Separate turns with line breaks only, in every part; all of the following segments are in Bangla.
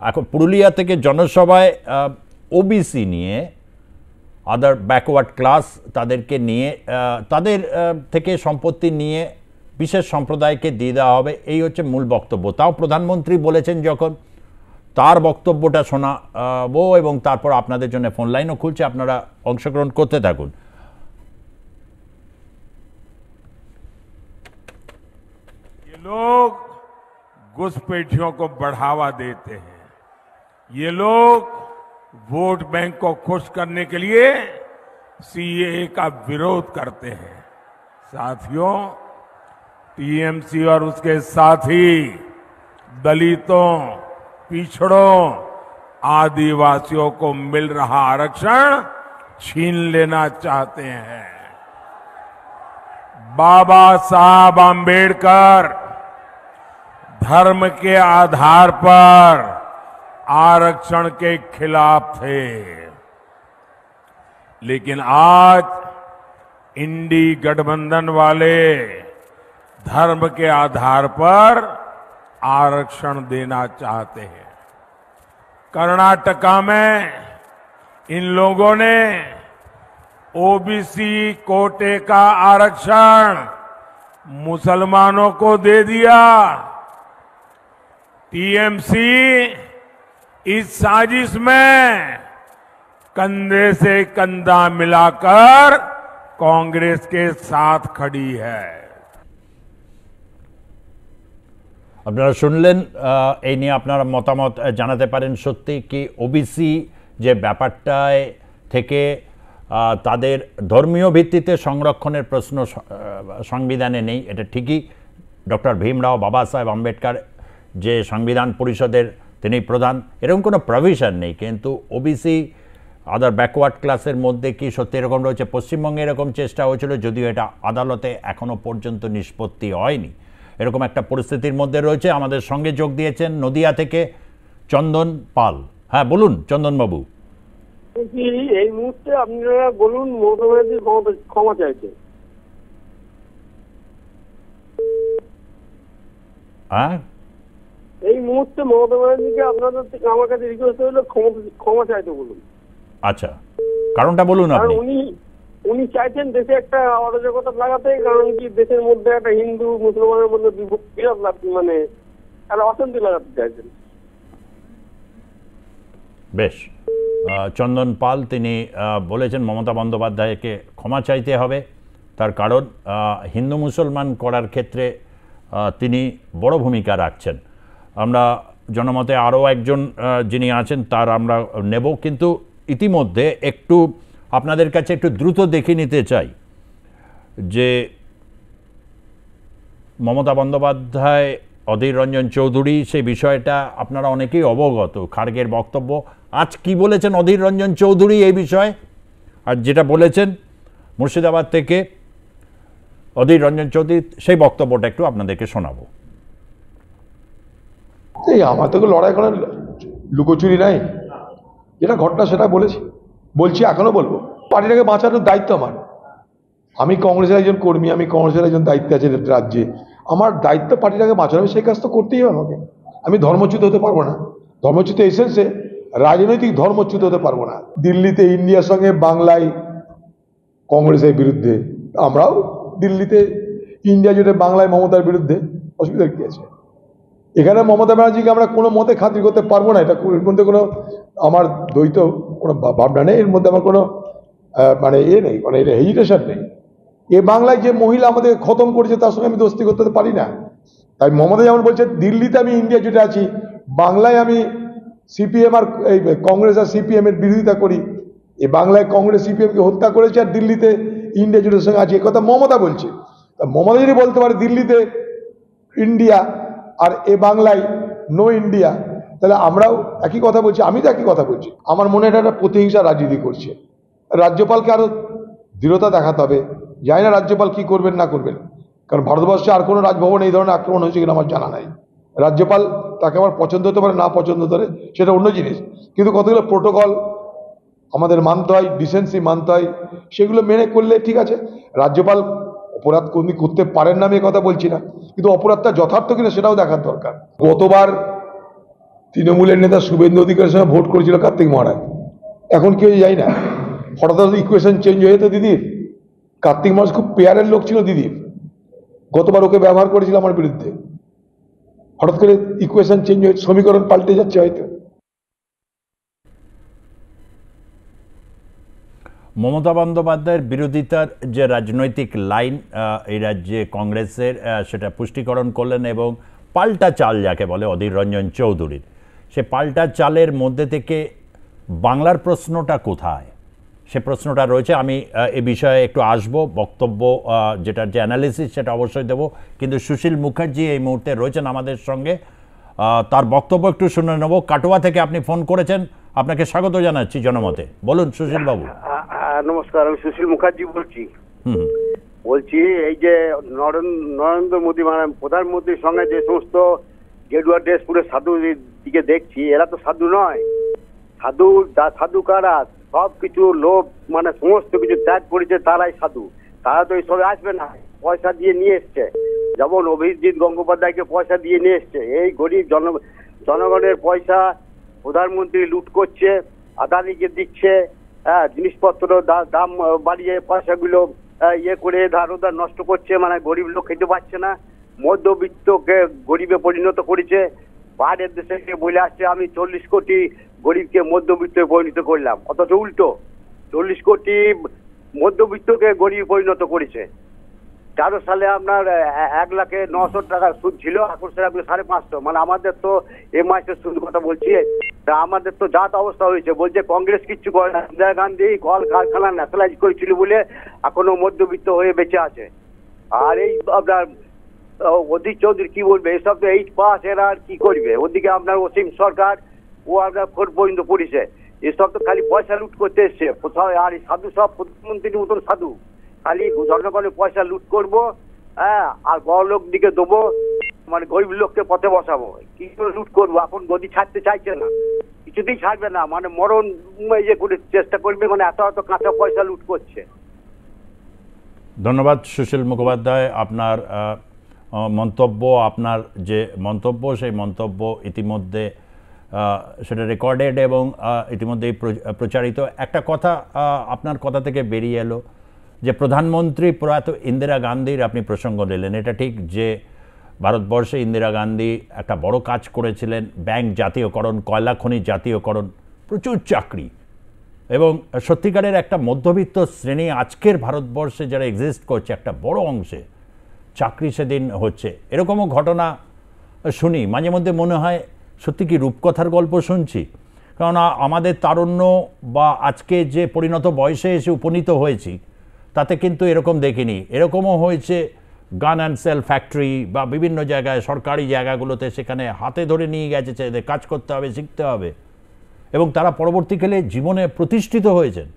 এখন পুরুলিয়া থেকে জনসভায় ওবিসি নিয়ে, আদার ব্যাকওয়ার্ড ক্লাস, তাদেরকে নিয়ে, তাদের থেকে সম্পত্তি নিয়ে বিশেষ সম্প্রদায়কে দিয়ে দেওয়া হবে, এই হচ্ছে মূল বক্তব্য। তাও প্রধানমন্ত্রী বলেছেন যখন, তার বক্তব্যটা শোনাবো এবং তারপর আপনাদের জন্য ফোন লাইনও খুলছে, আপনারা অংশগ্রহণ করতে থাকুন।
ये लोग घुसपैठियों को बढ़ावा देते हैं, ये लोग वोट बैंक को खुश करने के लिए सीएए का विरोध करते हैं। साथियों, टीएमसी और उसके साथी दलितों, पिछड़ों, आदिवासियों को मिल रहा आरक्षण छीन लेना चाहते हैं। बाबा साहब आम्बेडकर धर्म के आधार पर आरक्षण के खिलाफ थे, लेकिन आज इंडी गठबंधन वाले धर्म के आधार पर आरक्षण देना चाहते हैं। कर्नाटका में इन लोगों ने ओबीसी कोटे का आरक्षण मुसलमानों को दे दिया। टीएमसी इस साजिश में कंधे से कंधा मिलाकर कांग्रेस के साथ खड़ी है।
আপনারা শুনলেন, এই নিয়ে আপনারা মতামত জানাতে পারেন। সত্যি কি ওবিসি যে ব্যাপারটায় থেকে তাদের ধর্মীয় ভিত্তিতে সংরক্ষণের প্রশ্ন সংবিধানে নেই, এটা ঠিকই। ডক্টর ভীমরাও বাবা সাহেব আম্বেদকর যে সংবিধান পরিষদের তিনি প্রধান, এরকম কোনো প্রভিশন নেই। কিন্তু ওবিসি আদার ব্যাকওয়ার্ড ক্লাসের মধ্যে কি সত্যি এরকম রয়েছে? পশ্চিমবঙ্গে এরকম চেষ্টা হয়েছিল, যদিও এটা আদালতে এখনও পর্যন্ত নিষ্পত্তি হয়নি। এরকম একটা পরিস্থিতির মধ্যে রয়েছে। আমাদের সঙ্গে যোগ দিয়েছেন নদিয়া থেকে চন্দন পাল। হ্যাঁ বলুন চন্দনবাবু।
এই মুহূর্তে আপনারা বলুন, মমতা ব্যানার্জি ক্ষমা চাইছে।
হ্যাঁ,
এই মুহূর্তে মমতা ব্যানার্জিকে আপনাদের থেকে আমার কাছে রিকোয়েস্ট হলো ক্ষমা চাইতে বলুন।
আচ্ছা, কারণটা বলুন আপনি।
উনি চাইছেন দেশে একটা অরাজকতা লাগাতে, কারণ কি দেশের মধ্যে একটা হিন্দু মুসলমানের মধ্যে বিরোধ মানে একটা অশান্তি লাগাতে চাইছেন।
বেশ, চন্দন পাল তিনি বলেছেন মমতা বন্দ্যোপাধ্যায়কে ক্ষমা চাইতে হবে, তার কারণ হিন্দু মুসলমান করার ক্ষেত্রে তিনি বড় ভূমিকা রাখছেন। আমরা জনমতে আরও একজন যিনি আছেন তার আমরা নেব, কিন্তু ইতিমধ্যে একটু আপনাদের কাছে একটু দ্রুত দেখে নিতে চাই যে মমতা বন্দ্যোপাধ্যায়, অধীর রঞ্জন চৌধুরী, সেই বিষয়টা আপনারা অনেকেই অবগত। খার্গের বক্তব্য, আজ কি বলেছেন অধীর রঞ্জন চৌধুরী এই বিষয়ে, আর যেটা বলেছেন মুর্শিদাবাদ থেকে অধীর রঞ্জন চৌধুরী, সেই বক্তব্যটা একটু আপনাদেরকে শোনাবো।
এই আমার তো লড়াই করার লুকোচুরি নাই, যেটা ঘটনা সেটা বলছি, এখনো বলবো। পার্টিটাকে বাঁচানোর দায়িত্ব আমার। আমি কংগ্রেসের একজন কর্মী, আমি কংগ্রেসের একজন দায়িত্বে আছে রাজ্যে। আমার দায়িত্ব পার্টিটাকে বাঁচানো, সেই কাজ তো করতেই হবে আমাকে। আমি ধর্মচ্যুত হতে পারবো না। ধর্মচ্যুত এসেন্সে রাজনৈতিক ধর্মচ্যুত হতে পারবো না। দিল্লিতে ইন্ডিয়ার সঙ্গে বাংলায় কংগ্রেসের বিরুদ্ধে, আমরাও দিল্লিতে ইন্ডিয়া জোটে বাংলায় মমতার বিরুদ্ধে। অসুবিধা কি আছে? এখানে মমতা ব্যানার্জিকে আমরা কোনো মতে খাতির করতে পারবো না। এটা এর মধ্যে কোনো আমার দ্বৈত কোনো ভাবনা নেই, এর মধ্যে আমার কোনো মানে নেই, মানে এটা হেজিটেশন নেই। এ বাংলায় যে মহিলা আমাদের খতম করেছে তার সঙ্গে আমি দোস্তি করতে পারি না। তাই মমতা যেমন বলছে দিল্লিতে আমি ইন্ডিয়া জোটে আছি, বাংলায় আমি সিপিএম আর এই কংগ্রেস আর সিপিএম এর বিরোধিতা করি। এ বাংলায় কংগ্রেস সিপিএমকে হত্যা করেছে আর দিল্লিতে ইন্ডিয়া জোটের সঙ্গে আছে, কথা মমতা বলছে। তা মমতা যদি বলতে পারে দিল্লিতে ইন্ডিয়া আর এ বাংলায় নো ইন্ডিয়া, তাহলে আমরাও একই কথা বলছি। আমি তো একই কথা বলছি। আমার মনে হয় একটা প্রতিহিংসা রাজনীতি করছে। রাজ্যপালকে আরো দৃঢ়তা দেখাতে হবে। জানি না রাজ্যপাল কি করবেন না করবেন, কারণ ভারতবর্ষে আর কোনো রাজভবন এই ধরনের আক্রমণ হয়েছে কিনা আমার জানা নাই। রাজ্যপাল তাকে আমার পছন্দ হতে পারে, না পছন্দ হতে পারে, সেটা অন্য জিনিস। কিন্তু কতগুলো প্রোটোকল আমাদের মানতে হয়, ডিসেন্সি মানতে হয়, সেগুলো মেনে করলে ঠিক আছে। রাজ্যপাল অপরাধ কোনদিন করতে পারেন না আমি কথা বলছি না, কিন্তু অপরাধটা যথার্থ কিনা সেটাও দেখার দরকার। গতবার তৃণমূলের নেতা শুভেন্দু অধিকারীর সঙ্গে ভোট করেছিল কার্তিক মহারাজ। এখন কেউ যাই না, হঠাৎ ইকুয়েশন চেঞ্জ হয়ে যেত দিদির। কার্তিক মহারাজ খুব পেয়ারের লোক ছিল দিদির, গতবার ওকে ব্যবহার করেছিল আমার বিরুদ্ধে। হঠাৎ করে ইকুয়েশন চেঞ্জ হয়ে সমীকরণ পাল্টে যাচ্ছে হয়তো।
মমতা বন্দ্যোপাধ্যায়ের বিরোধিতার যে রাজনৈতিক লাইন এই রাজ্যে কংগ্রেসের, সেটা পুষ্টিকরণ করলেন এবং পাল্টা চাল যাকে বলে অধীর রঞ্জন চৌধুরীর, সে পাল্টা চালের মধ্যে থেকে বাংলার প্রশ্নটা কোথায়, সে প্রশ্নটা রয়েছে। আমি এ বিষয়ে একটু আসব, বক্তব্য যেটার যে অ্যানালিসিস সেটা অবশ্যই দেব, কিন্তু সুশীল মুখার্জি এই মুহূর্তে রয়েছেন আমাদের সঙ্গে, তার বক্তব্য একটু শুনে নেব। কাটোয়া থেকে আপনি ফোন করেছেন, আপনাকে স্বাগত জানাচ্ছি জনমতে। বলুন সুশীল বাবু।
নমস্কার, আমি সুশীল মুখার্জি বলছি এই যে নরেন্দ্র মোদী মানে প্রধানমন্ত্রীর সঙ্গে যে সমস্ত গেরুয়া ড্রেস পরে সাধু দিকে দেখছি, এরা তো সাধু নয়। সাধু কারা? সব কিছু লোভ মানে সমস্ত কিছু ত্যাগ করেছে তারাই সাধু। তারা তো এইসবে আসবে না, পয়সা দিয়ে নিয়ে এসছে। যেমন অভিজিৎ গঙ্গোপাধ্যায়কে পয়সা দিয়ে নিয়ে এসছে। এই গরিব জনগণের পয়সা প্রধানমন্ত্রী লুট করছে, আদানিকে দিচ্ছে। জিনিসপত্র দাম বাড়িয়ে পয়সাগুলো ইয়ে করে ধার উধার নষ্ট করছে, মানে গরিব লোক খেতে পাচ্ছে না। মধ্যবিত্তকে গরিবে পরিণত করেছে। বাইরের দেশে বলে আসছে আমি 40 কোটি গরিবকে মধ্যবিত্তে পরিণত করলাম, অথচ উল্টো 40 কোটি মধ্যবিত্তকে গরিব পরিণত করেছে। 13 সালে আপনার 1,09,000 টাকা সুদ ছিল, এখন সেটা 550, মানে আমাদের তো এ মাসের সুদ কথা বলছি। আমাদের তো জাত অবস্থা হয়েছে। বলছে কংগ্রেস কিচ্ছু করে না, ইন্দিরা গান্ধী কল কারখানা ন্যাশনালাইজ করেছিল বলে এখনো মধ্যবিত্ত হয়ে বেঁচে আছে। আর এই আপনার অধীর চৌধুরী কি বলবে, এসব তো 8 পাস, এরা আর কি করবে? ওদিকে আপনার অসীম সরকার, ও আপনার 4 পর্যন্ত পড়েছে। এসব তো খালি পয়সা লুট করতে এসছে। আর এই সাধু সব প্রধানমন্ত্রীর মতন সাধু, খালি জনগণের পয়সা লুট করবো, আর বড় লোক দিকে দেবো, মানে গরিব লোককে পথে বসাবো। কি করে লুট করবো? এখন গদি ছাড়তে চাইছে না, কিছুতেই ছাড়বে না, মানে মরণ ইয়ে করে চেষ্টা করবে, মানে এত এত কাঁচা পয়সা লুট করছে।
ধন্যবাদ সুশীল মুখোপাধ্যায়, আপনার মন্তব্য, আপনার যে মন্তব্য সেই মন্তব্য ইতিমধ্যে সেটা রেকর্ডেড এবং ইতিমধ্যেই প্রচারিত। একটা কথা আপনার কথা থেকে বেরিয়ে এলো যে প্রধানমন্ত্রী প্রয়াত ইন্দিরা গান্ধীর আপনি প্রসঙ্গ নিলেন। এটা ঠিক যে ভারতবর্ষে ইন্দিরা গান্ধী একটা বড় কাজ করেছিলেন, ব্যাংক জাতীয়করণ, কয়লা খনি জাতীয়করণ, প্রচুর চাকরি, এবং সত্যিকারের একটা মধ্যবিত্ত শ্রেণী আজকের ভারতবর্ষে যারা এক্সিস্ট করছে একটা বড় অংশে চাকরি সেদিন হচ্ছে। এরকমও ঘটনা শুনি, মাঝে মধ্যে মনে হয় সত্যি কি রূপকথার গল্প শুনছি। কেননা আমাদের তারুণ্য বা আজকে যে পরিণত বয়সে এসে উপনীত হয়েছি তাতে কিন্তু এরকম দেখিনি। এরকমও হয়েছে গান অ্যান্ড সেল ফ্যাক্টরি বা বিভিন্ন জায়গায় সরকারি জায়গাগুলোতে, সেখানে হাতে ধরে নিয়ে গেছে ছেলেদের, কাজ করতে হবে, শিখতে হবে, এবং তারা পরবর্তীকালে জীবনে প্রতিষ্ঠিত হয়েছেন।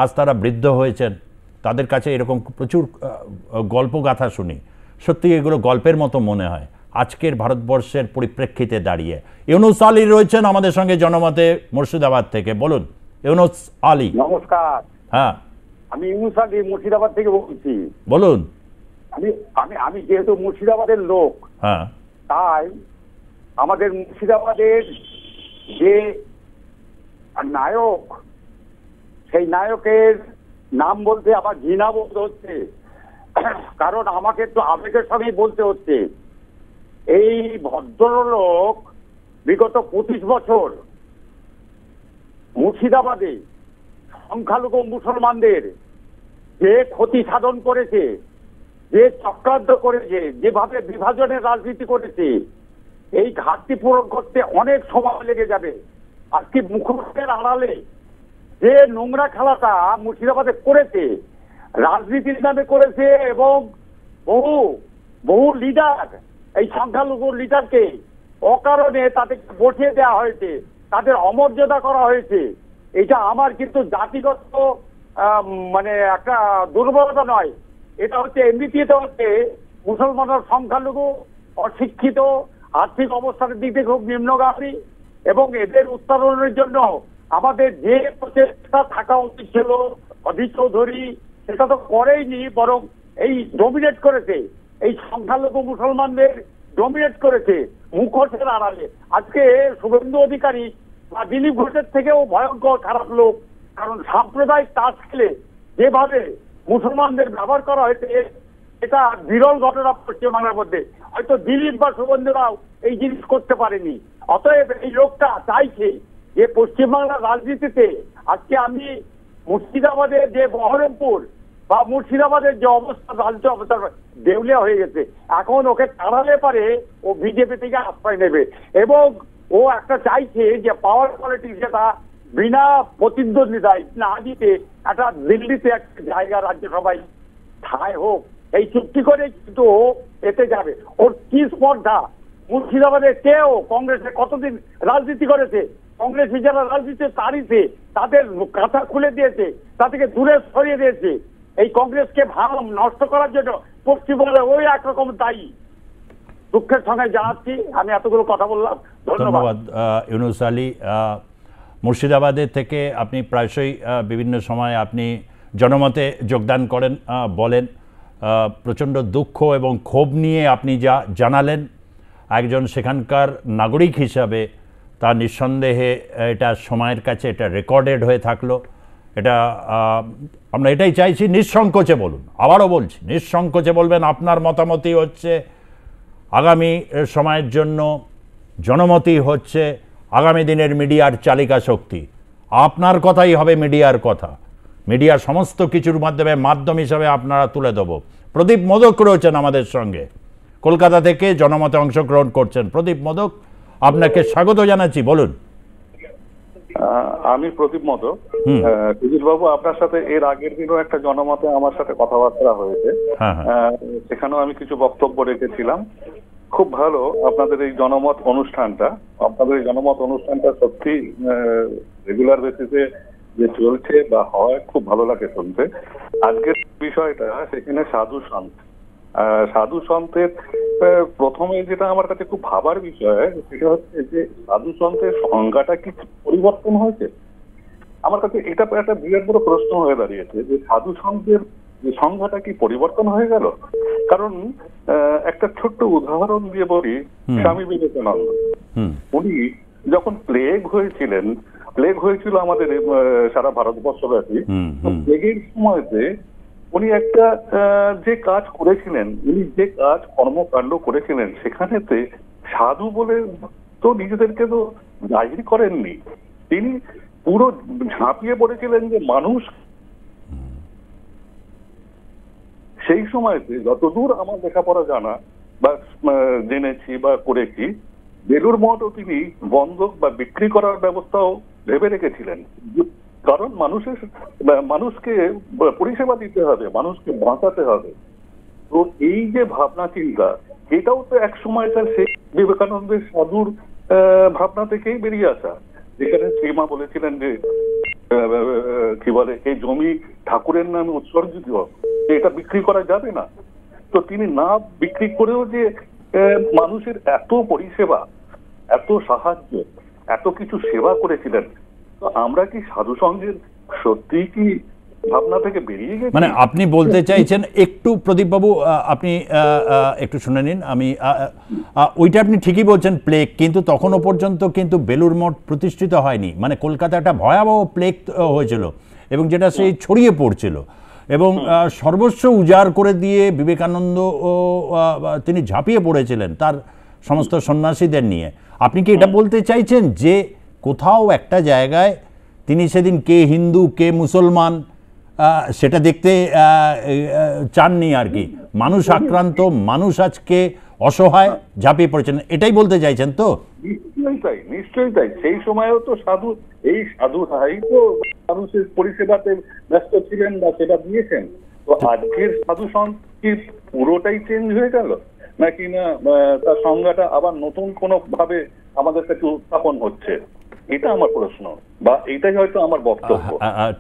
আজ তারা বৃদ্ধ হয়েছেন, তাদের কাছে এরকম প্রচুর গল্পগাথা শুনি। সত্যি এগুলো গল্পের মতো মনে হয় আজকের ভারতবর্ষের পরিপ্রেক্ষিতে দাঁড়িয়ে। ইউনুস আলী রয়েছেন আমাদের সঙ্গে জনমতে মুর্শিদাবাদ থেকে। বলুন ইউনুস আলী।
নমস্কার।
হ্যাঁ,
আমি ইউনুস আলী মুর্শিদাবাদ থেকে বলছি।
বলুন।
আমি যেহেতু মুর্শিদাবাদের লোক,
হ্যাঁ,
তাই আমাদের মুর্শিদাবাদের যে নায়ক, সেই নায়কের নাম বলতে আমার ঘৃণা বোধ হচ্ছে, কারণ আমাকে তো আবেগের সঙ্গেই বলতে হচ্ছে। এই ভদ্রলোক বিগত 25 বছর মুর্শিদাবাদে সংখ্যালঘু মুসলমানদের যে ক্ষতি সাধন করেছে, যে চক্রান্ত করেছে, যেভাবে বিভাজনের রাজনীতি করেছে, এই ঘাটতি পূরণ করতে অনেক সময় লেগে যাবে। আজকে মুখোমুখের আড়ালে যে নোংরা খেলাটা মুর্শিদাবাদে করেছে, রাজনীতির নামে করেছে, এবং বহু লিডার, এই সংখ্যালঘু লিডারকে অকারণে তাদেরকে বসিয়ে দেওয়া হয়েছে, তাদের অমর্যাদা করা হয়েছে। এটা আমার কিন্তু জাতিগত মানে একটা দুর্বলতা নয়, এটা হচ্ছে এমনিতে হচ্ছে মুসলমানের সংখ্যালঘু, অশিক্ষিত, আর্থিক অবস্থার দিক থেকে খুব নিম্নগামী, এবং এদের উত্তরণের জন্য আমাদের যে প্রচেষ্টা থাকা উচিত ছিল অধীর চৌধুরী সেটা তো করেইনি, বরং এই ডমিনেট করেছে। এই সংখ্যালঘু মুসলমানদের ডমিনেট করেছে মুখোশের আড়ালে। আজকে শুভেন্দু অধিকারী বা দিলীপ ঘোষের থেকেও ভয়ঙ্কর খারাপ লোক, কারণ সাম্প্রদায়িক তাস খেলে যেভাবে মুসলমানদের ব্যবহার করা হয়েছে এটা বিরল ঘটনা পশ্চিমবাংলার মধ্যে। হয়তো দিলীপ বা শুভেন্দুরাও এই জিনিস করতে পারেনি। অতএব এই লোকটা চাইছে যে পশ্চিমবাংলার রাজনীতিতে আজকে আমি মুর্শিদাবাদের যে বহরমপুর বা মুর্শিদাবাদের যে অবস্থা, রাজ্য অবস্থা দেউলিয়া হয়ে গেছে, এখন ওকে তাড়ালে পারে ও বিজেপি থেকে আশ্রয় নেবে। এবং ও একটা চাইছে যে পাওয়ার পলিটিক্স যেটা বিনা প্রতিদ্বন্দ্বিতায় না দিতে একটা দিল্লিতে একটা জায়গা রাজ্যসভায় ঠাঁই হোক এই চুক্তি করে কিন্তু ও এতে যাবে। ওর কি স্পর্ধা? মুর্শিদাবাদে কেউ কংগ্রেসে কতদিন রাজনীতি করেছে, কংগ্রেস যারা রাজনীতি তাড়িয়েছে তাদের কাঁথা খুলে দিয়েছে, তাদেরকে দূরে সরিয়ে দিয়েছে। এই কংগ্রেসকে ভালো নষ্ট করার জন্য পশ্চিমবঙ্গের ওই একরকম দায়ী। দুঃখের সঙ্গে জানাচ্ছি, আমি এতগুলো কথা বললাম, ধন্যবাদ।
ইউনুস আলী, মুর্শিদাবাদের থেকে আপনি প্রায়শই বিভিন্ন সময় আপনি জনমতে যোগদান করেন, বলেন প্রচণ্ড দুঃখ এবং ক্ষোভ নিয়ে আপনি যা জানালেন একজন সেখানকার নাগরিক হিসাবে, তা নিঃসন্দেহে এটা সময়ের কাছে এটা রেকর্ডেড হয়ে থাকলো। এটা আমরা এটাই চাইছি, নিঃসংকোচে বলুন, আবারও বলছি নিঃসংকোচে বলবেন। আপনার মতামতই হচ্ছে আগামী সময়ের জন্য, জনমতই হচ্ছে আগামী দিনের মিডিয়ার চালিকা শক্তি। আপনার কথাই হবে মিডিয়ার কথা, মিডিয়ার সমস্ত কিছুর মাধ্যমে মাধ্যম হিসাবে আপনারা তুলে দেব। প্রদীপ মোদক রয়েছেন আমাদের সঙ্গে, কলকাতা থেকে জনমতে অংশগ্রহণ করছেন। প্রদীপ মোদক, আপনাকে স্বাগত জানাচ্ছি, বলুন।
আমি প্রদীপ মোদক। সুজিত বাবু, আপনার সাথে এর আগের দিনও একটা জনমতে আমার সাথে কথাবার্তা হয়েছে, সেখানেও আমি কিছু বক্তব্য রেখেছিলাম। খুব ভালো আপনাদের এই জনমত অনুষ্ঠানটা, সত্যি রেগুলার বেসিসে যে চলছে বা হয়, খুব ভালো লাগে শুনতে। আজকের বিষয়টা সেখানে সাধু সন্তের প্রথমে যেটা আমার কাছে খুব ভাবার বিষয় সেটা হচ্ছে যে সাধু সন্তের সংজ্ঞাটা কি পরিবর্তন হয়েছে? আমার কাছে এটা একটা বিরাট বড় প্রশ্ন হয়ে দাঁড়িয়েছে যে সাধু সন্তের সংজ্ঞাটা কি পরিবর্তন হয়ে গেল? কারণ একটা ছোট্ট উদাহরণ দিয়ে বলি, স্বামী বিবেকানন্দ, উনি যখন প্লেগ হয়েছিল আমাদের সারা ভারতবর্ষব্যাপী, প্লেগের সময়তে উনি একটা যে কাজ করেছিলেন, কর্মকাণ্ড করেছিলেন, সেখানেতে সাধু বলে তো নিজেদেরকে তো জাহির করেননি। তিনি পুরো ঝাঁপিয়ে পড়েছিলেন যে মানুষ। সেই সময়তে যতদূর আমার লেখাপড়া জানা বা জেনেছি বা করেছি, বেলুড় মঠও তিনি বন্ধক বা বিক্রি করার ব্যবস্থাও ভেবে রেখেছিলেন। কারণ মানুষকে পরিষেবা দিতে হবে, মানুষকে বাঁচাতে হবে। তো এই যে ভাবনা চিন্তা, এটাও তো এক সময় তার সেই বিবেকানন্দের সাধুর ভাবনা থেকেই বেরিয়ে আসা, যেখানে শ্রীমা বলেছিলেন যে কি বলে, এই জমি ঠাকুরের নামে উৎসর্জিত, এটা বিক্রি করা যাবে না। তো তিনি না বিক্রি করেও যে মানুষের এত পরিষেবা, এত সাহায্য, এত কিছু সেবা করেছিলেন। তো আমরা কি সাধু সঙ্গের সত্যি কি ভাবনা থেকে বেরিয়ে গেছি?
মানে আপনি বলতে চাইছেন, একটু প্রদীপবাবু আপনি একটু শুনে নিন। আমি ওইটা আপনি ঠিকই বলছেন, প্লেগ, কিন্তু তখনও পর্যন্ত কিন্তু বেলুড় মঠ প্রতিষ্ঠিত হয়নি। মানে কলকাতা একটা ভয়াবহ প্লেগ হয়েছিল এবং যেটা সেই ছড়িয়ে পড়ছিল এবং সর্বস্ব উজাড় করে দিয়ে বিবেকানন্দ তিনি ঝাঁপিয়ে পড়েছিলেন তার সমস্ত সন্ন্যাসীদের নিয়ে। আপনি কি এটা বলতে চাইছেন যে কোথাও একটা জায়গায় তিনি সেদিন কে হিন্দু কে মুসলমান সেটা দেখতে চাননি আর কি? মানুষ আক্রান্ত, মানুষ আজকে অসহায়, ঝাঁপিয়ে পড়েছেন, এটাই বলতে চাইছেন তো?
নিশ্চয়ই তাই। সেই সময়ও তো সাধুরাই তো মানুষের পরিষেবাতে ব্যস্ত ছিলেন বা সেটা দিয়েছেন। তো আজকের সাধু সন্ত কি পুরোটাই চেঞ্জ হয়ে গেল, নাকি না তার সংজ্ঞাটা আবার নতুন কোনো ভাবে আমাদের কাছে উত্থাপন হচ্ছে? এটা আমার প্রশ্ন, বা এটাই হয়তো আমার বক্তব্য।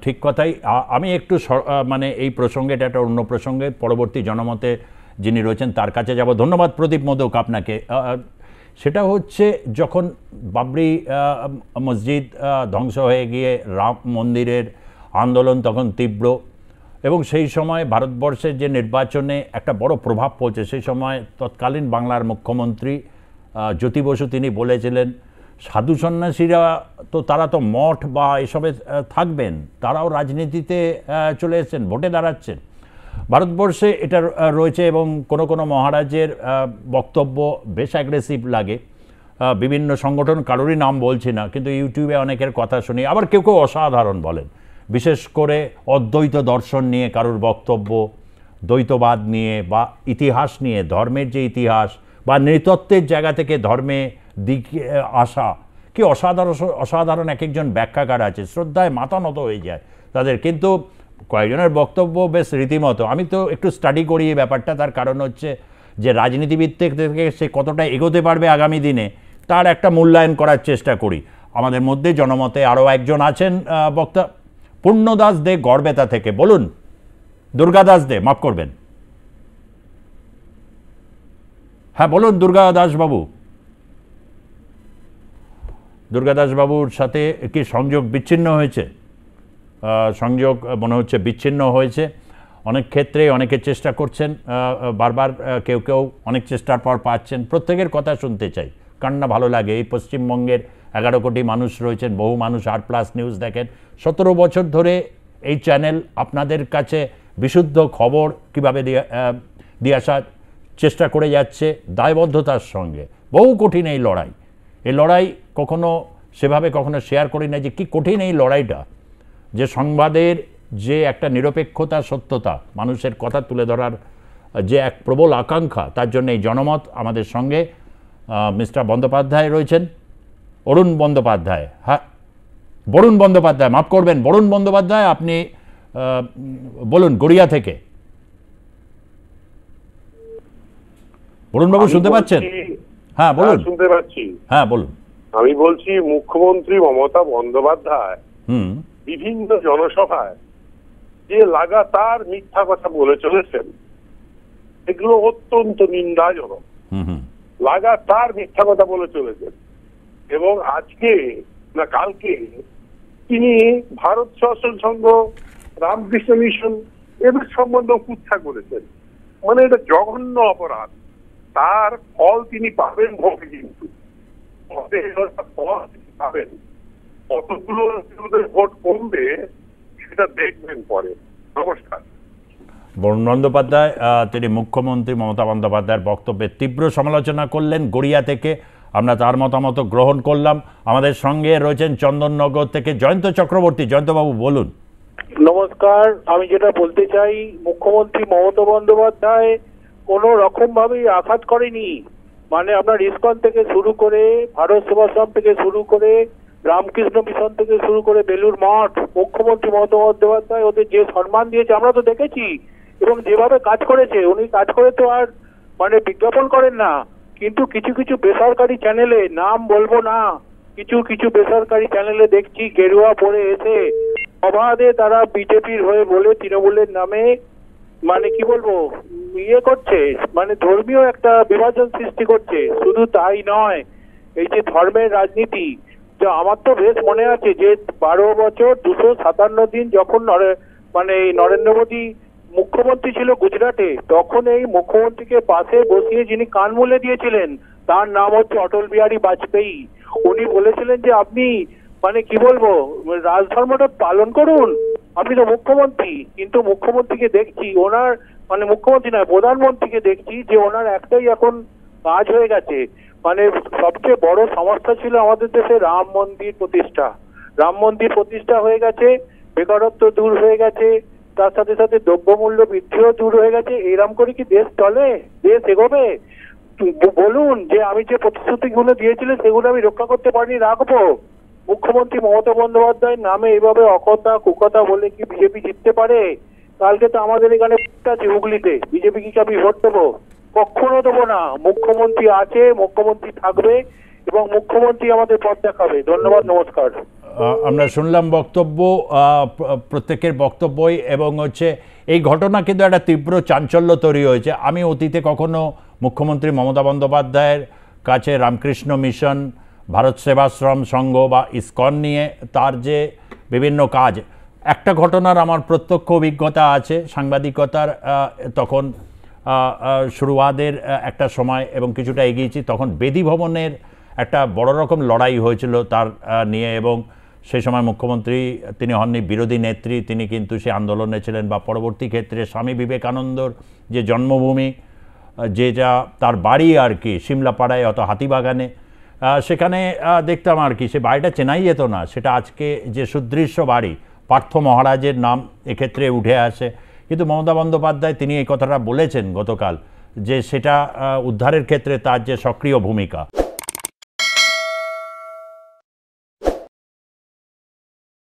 ঠিক কথাই। আমি একটু মানে এই প্রসঙ্গে, এটা একটা অন্য প্রসঙ্গে, পরবর্তী জনমতে যিনি রয়েছেন তার কাছে যাব। ধন্যবাদ প্রদীপ মোদক আপনাকে। সেটা হচ্ছে যখন বাবরি মসজিদ ধ্বংস হয়ে গিয়ে রাম মন্দিরের আন্দোলন তখন তীব্র এবং সেই সময় ভারতবর্ষের যে নির্বাচনে একটা বড় প্রভাব পড়ছে, সেই সময় তৎকালীন বাংলার মুখ্যমন্ত্রী জ্যোতি বসু তিনি বলেছিলেন সাধু সন্ন্যাসীরা তো তারা তো মঠ বা এসবে থাকবেন, তারাও রাজনীতিতে চলে এসেছেন, ভোটে দাঁড়াচ্ছেন। ভারতবর্ষে এটা রয়েছে এবং কোনো কোনো মহারাজের বক্তব্য বেশ অ্যাগ্রেসিভ লাগে। বিভিন্ন সংগঠন কারোরই নাম বলছি না, কিন্তু ইউটিউবে অনেকের কথা শুনি, আবার কেউ কেউ অসাধারণ বলেন, বিশেষ করে অদ্বৈত দর্শন নিয়ে কারোর বক্তব্য, দ্বৈতবাদ নিয়ে বা ইতিহাস নিয়ে, ধর্মের যে ইতিহাস বা নৃতত্ত্বের জায়গা থেকে ধর্মে দিকে আসা, কি অসাধারণ এক একজন ব্যাখ্যাকার আছে, শ্রদ্ধায় মাথা নত হয়ে যায় তাদের। কিন্তু কয়েকজনের বক্তব্য বেশ রীতিমতো। আমি তো একটু স্টাডি করি এই ব্যাপারটা, তার কারণ হচ্ছে যে রাজনীতিবিদ থেকে সে কতটা এগোতে পারবে আগামী দিনে তার একটা মূল্যায়ন করার চেষ্টা করি। আমাদের মধ্যে জনমতে আরও একজন আছেন বক্তা, পূর্ণদাস দে গড়বেতা থেকে। বলুন। দুর্গাদাস দে, মাফ করবেন। হ্যাঁ বলুন দুর্গাদাস বাবু। দুর্গাদাস বাবুর সাথে কি সংযোগ বিচ্ছিন্ন হয়েছে? সংযোগ মনে হচ্ছে বিচ্ছিন্ন হয়েছে। অনেক ক্ষেত্রে অনেকে চেষ্টা করছেন, বারবার কেউ কেউ অনেক চেষ্টার পর পাচ্ছেন। প্রত্যেকের কথা শুনতে চাই, কার না ভালো লাগে। এই পশ্চিমবঙ্গের 11 কোটি মানুষ রয়েছেন, বহু মানুষ R+ নিউজ দেখেন। 17 বছর ধরে এই চ্যানেল আপনাদের কাছে বিশুদ্ধ খবর কীভাবে দিয়ে আসার চেষ্টা করে যাচ্ছে দায়বদ্ধতার সঙ্গে। বহু কঠিন এই লড়াই। এই লড়াই কখনো সেভাবে কখনো শেয়ার করি না যে কি কঠিন এই লড়াইটা, যে সংবাদের যে একটা নিরপেক্ষতা, সত্যতা, মানুষের কথা তুলে ধরার যে এক প্রবল আকাঙ্ক্ষা, তার জন্য এই জনমত আমাদের সঙ্গে মিস্টার বন্দ্যোপাধ্যায় রয়েছেন, অরুণ বন্দ্যোপাধ্যায়। হ্যাঁ বরুণ বন্দ্যোপাধ্যায়, মাফ করবেন, বরুণ বন্দ্যোপাধ্যায়। আপনি বলুন গড়িয়া থেকে। বরুণবাবু শুনতে পাচ্ছেন? হ্যাঁ বলুন।
শুনতে পাচ্ছি।
হ্যাঁ বলুন।
আমি বলছি মুখ্যমন্ত্রী মমতা বন্দ্যোপাধ্যায় বিভিন্ন জনসভায় যে লাগাতার মিথ্যা কথা বলে চলেছেন, এগুলো অত্যন্ত নিন্দাজনক। লাগাতার মিথ্যা কথা বলে চলেছেন এবং আজকে না কালকে তিনি ভারত সেবাশ্রম সংঘ, রামকৃষ্ণ মিশন এদের সম্বন্ধে কুৎসা করেছেন। মানে এটা জঘন্য অপরাধ। তার ফল তিনি পাবেন ভোটে, কিন্তু ফল তিনি পাবেন। কতগুলো ভোট কমবে সেটা দেখবেন পরে। নমস্কার।
বরুণ বন্দ্যোপাধ্যায় তিনি মুখ্যমন্ত্রী মমতা বন্দ্যোপাধ্যায়ের বক্তব্যের তীব্র সমালোচনা করলেন গড়িয়া থেকে। আমরা তার মতামত গ্রহণ করলাম। আমাদের সঙ্গে রয়েছেন চন্দননগর থেকে জয়ন্ত চক্রবর্তী। জয়ন্তবাবু বলুন।
নমস্কার। আমি যেটা বলতে চাই, মুখ্যমন্ত্রী মমতা বন্দ্যোপাধ্যায় কোনো রকম ভাবেই আঘাত করেনি। মানে আপনার ইসকন থেকে শুরু করে, ভারত সেবাশ্রম থেকে শুরু করে, রামকৃষ্ণ মিশন থেকে শুরু করে বেলুর মঠ, মুখ্যমন্ত্রী মমতা বন্দ্যোপাধ্যায় ওদের যে সম্মান দিয়েছে আমরা তো দেখেছি, এবং যেভাবে কাজ করেছে, উনি কাজ করে তো আর মানে বিজ্ঞাপন করেন না, কিন্তু কিছু কিছু বেসরকারি চ্যানেলে, নাম বলবো না, কিছু কিছু বেসরকারি চ্যানেলে দেখছি গেরুয়া পরে এসে অবাধে তারা বিজেপির হয়ে বলে তৃণমূলের নামে মানে কি বলবো ইয়ে করছে, মানে ধর্মীয় একটা বিভাজন সৃষ্টি করছে। শুধু তাই নয়, এই যে ধর্মের রাজনীতি, যা আমার তো বেশ মনে আছে যে 12 বছর 257 দিন যখন মানে নরেন্দ্র মোদী মুখ্যমন্ত্রী ছিল গুজরাটে, তখন এই মুখ্যমন্ত্রীকে পাশে বসিয়ে যিনি কান মুলে দিয়েছিলেন তার নাম হচ্ছে অটল বিহারী বাজপেয়ী। উনি বলেছিলেন যে আপনি মানে কি বলবো রাজধর্মটা পালন করুন, আপনি তো মুখ্যমন্ত্রী। কিন্তু মুখ্যমন্ত্রীকে দেখছি, ওনার মানে মুখ্যমন্ত্রী নয় প্রধানমন্ত্রীকে দেখছি যে ওনার একটাই এখন কাজ হয়ে গেছে, মানে সবচেয়ে বড় সমস্যা ছিল আমাদের দেশে রাম মন্দির প্রতিষ্ঠা। রাম মন্দির প্রতিষ্ঠা হয়ে গেছে, বেকারত্ব দূর হয়ে গেছে, তার সাথে সাথে দ্রব্যমূল্য বৃদ্ধিও দূর হয়ে গেছে। এরকম করে কি দেশ চলে? দেশ এগোবে? বলুন যে আমি যে প্রতিশ্রুতিগুলো দিয়েছিলেন সেগুলো আমি রক্ষা করতে পারিনি, রাখবো? মুখ্যমন্ত্রী মমতা বন্দ্যোপাধ্যায়ের নামে এইভাবে অকথা কুকথা বলে কি বিজেপি জিততে পারে? কালকে তো আমাদের এখানে আছে হুগলিতে, বিজেপি কি আমি ভোট দেবো? কখনো দেবো না। মুখ্যমন্ত্রী আছে, মুখ্যমন্ত্রী থাকবে এবং মুখ্যমন্ত্রী আমাদের পথ দেখাবে। ধন্যবাদ, নমস্কার।
আমরা শুনলাম বক্তব্য, প্রত্যেকের বক্তব্যই, এবং হচ্ছে এই ঘটনা কিন্তু একটা তীব্র চাঞ্চল্য তৈরি হয়েছে। আমি অতীতে কখনো মুখ্যমন্ত্রী মমতা বন্দ্যোপাধ্যায়ের কাছে রামকৃষ্ণ মিশন, ভারত সেবাশ্রম সংঘ বা ইসকন নিয়ে তার যে বিভিন্ন কাজ, একটা ঘটনার আমার প্রত্যক্ষ অভিজ্ঞতা আছে সাংবাদিকতার, তখন শুরুয়াদের একটা সময় এবং কিছুটা এগিয়েছি, তখন বেদি ভবনের একটা বড় রকম লড়াই হয়েছিল তার নিয়ে, এবং সেই সময় মুখ্যমন্ত্রী তিনি হননি, বিরোধী নেত্রী, তিনি কিন্তু সে আন্দোলনে ছিলেন। বা পরবর্তী ক্ষেত্রে স্বামী বিবেকানন্দর যে জন্মভূমি, যেটা তার বাড়ি আর কি সিমলাপাড়ায় অত হাতিবাগানে, সেখানে দেখতাম আর কি সে বাড়িটা চেনাই যেত না, সেটা আজকে যে সুদৃশ্য বাড়ি, পার্থ মহারাজের নাম এক্ষেত্রে উঠে আসে। কিন্তু মমতা বন্দ্যোপাধ্যায় তিনি এই কথাটা বলেছেন গতকাল, যে সেটা উদ্ধারের ক্ষেত্রে তার যে সক্রিয় ভূমিকা।